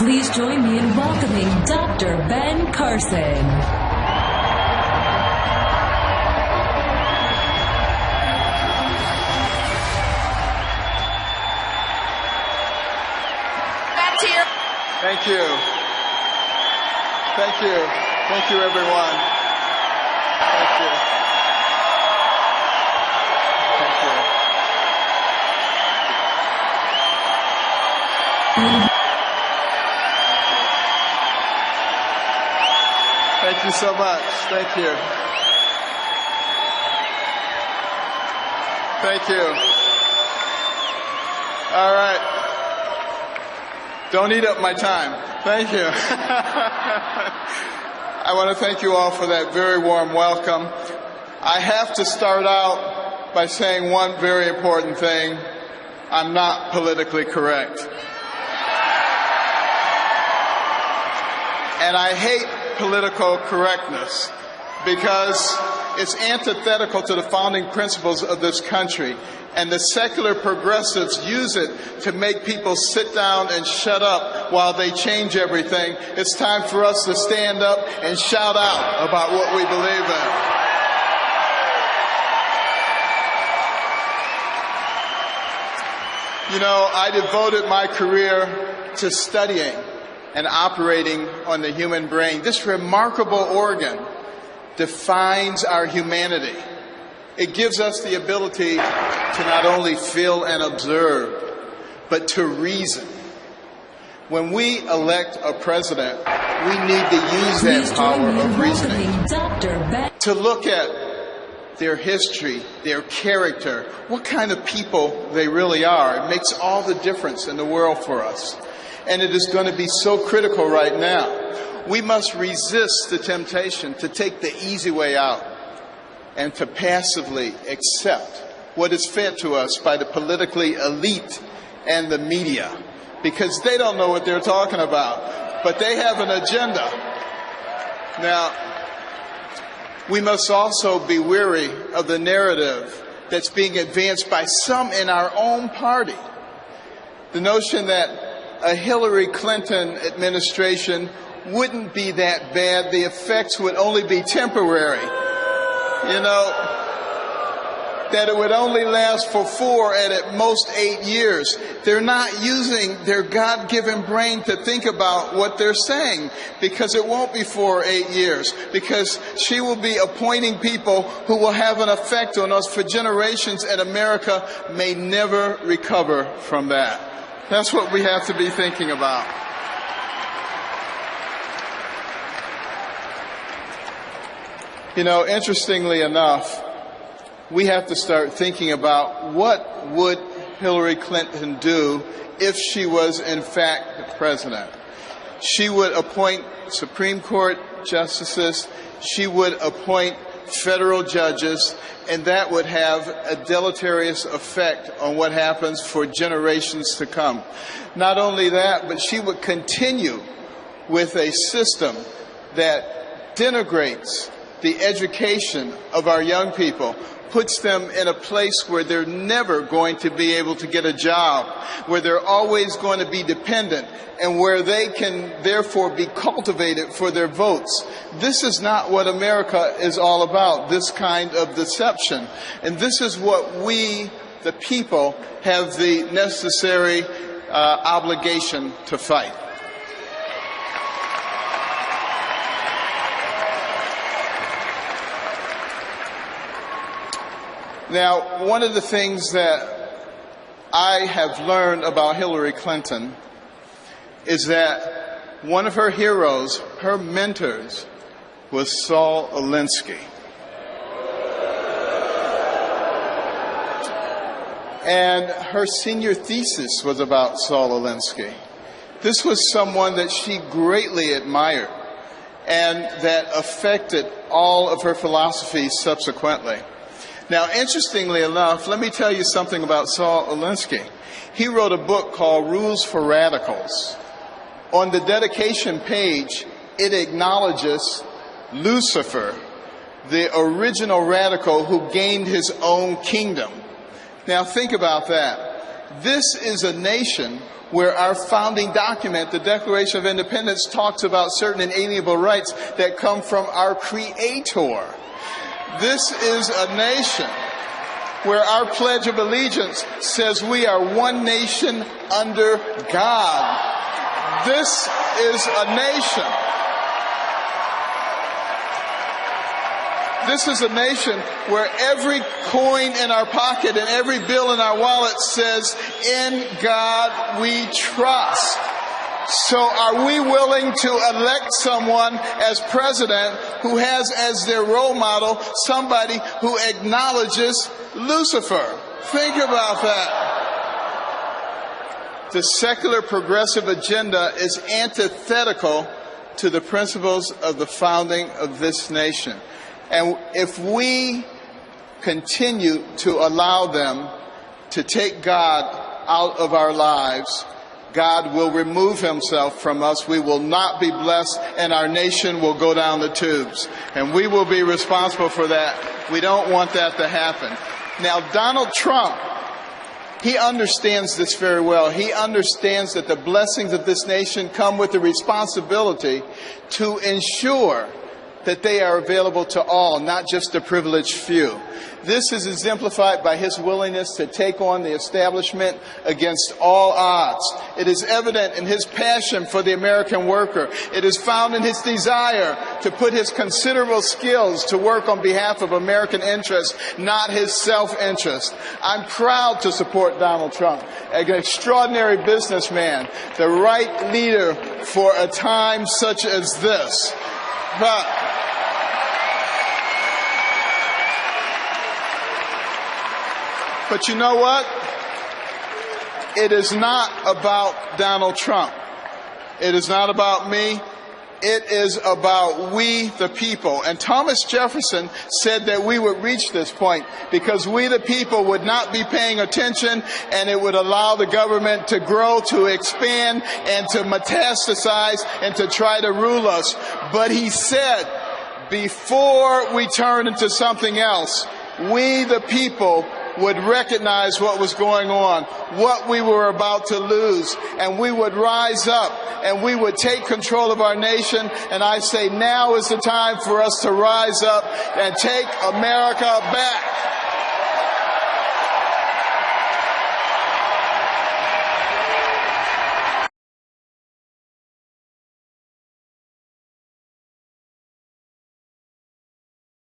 Please join me in welcoming Dr. Ben Carson. Thank you. Thank you. Thank you, everyone. Thank you. Thank you. Thank you so much. Thank you. Thank you. All right. Don't eat up my time. Thank you. I want to thank you all for that very warm welcome. I have to start out by saying one very important thing. I'm not politically correct. And I hate political correctness because it's antithetical to the founding principles of this country. And the secular progressives use it to make people sit down and shut up while they change everything. It's time for us to stand up and shout out about what we believe in. You know, I devoted my career to studying and operating on the human brain. This remarkable organ defines our humanity. It gives us the ability to not only feel and observe, but to reason. When we elect a president, we need to use that power of reasoning to look at their history, their character, what kind of people they really are. It makes all the difference in the world for us. And it is going to be so critical right now. We must resist the temptation to take the easy way out and to passively accept what is fed to us by the politically elite and the media, because they don't know what they're talking about, but they have an agenda. Now, we must also be weary of the narrative that's being advanced by some in our own party. The notion that a Hillary Clinton administration wouldn't be that bad, the effects would only be temporary. You know, that it would only last for 4 and at most 8 years. They're not using their God-given brain to think about what they're saying, because it won't be 4 or 8 years, because she will be appointing people who will have an effect on us for generations, and America may never recover from that. That's what we have to be thinking about. You know, interestingly enough, we have to start thinking about what would Hillary Clinton do if she was in fact the president. She would appoint Supreme Court justices, she would appoint federal judges, and that would have a deleterious effect on what happens for generations to come. Not only that, but she would continue with a system that denigrates the education of our young people, puts them in a place where they're never going to be able to get a job, where they're always going to be dependent, and where they can therefore be cultivated for their votes. This is not what America is all about, this kind of deception. And this is what we, the people, have the necessary obligation to fight. Now, one of the things that I have learned about Hillary Clinton is that one of her heroes, her mentors, was Saul Alinsky. And her senior thesis was about Saul Alinsky. This was someone that she greatly admired and that affected all of her philosophies subsequently. Now, interestingly enough, let me tell you something about Saul Alinsky. He wrote a book called Rules for Radicals. On the dedication page, it acknowledges Lucifer, the original radical who gained his own kingdom. Now, think about that. This is a nation where our founding document, the Declaration of Independence, talks about certain inalienable rights that come from our Creator. This is a nation where our Pledge of Allegiance says we are one nation under God. This is a nation. This is a nation where every coin in our pocket and every bill in our wallet says, "In God we trust." So are we willing to elect someone as president who has as their role model somebody who acknowledges Lucifer? Think about that. The secular progressive agenda is antithetical to the principles of the founding of this nation. And if we continue to allow them to take God out of our lives, God will remove himself from us. We will not be blessed, and our nation will go down the tubes. And we will be responsible for that. We don't want that to happen. Now, Donald Trump, he understands this very well. He understands that the blessings of this nation come with the responsibility to ensure that they are available to all, not just the privileged few. This is exemplified by his willingness to take on the establishment against all odds. It is evident in his passion for the American worker. It is found in his desire to put his considerable skills to work on behalf of American interests, not his self-interest. I'm proud to support Donald Trump, an extraordinary businessman, the right leader for a time such as this. But you know what? It is not about Donald Trump. It is not about me. It is about we, the people. And Thomas Jefferson said that we would reach this point because we, the people, would not be paying attention, and it would allow the government to grow, to expand, and to metastasize, and to try to rule us. But he said, before we turn into something else, we, the people, would recognize what was going on, what we were about to lose, and we would rise up and we would take control of our nation. And I say now is the time for us to rise up and take America back.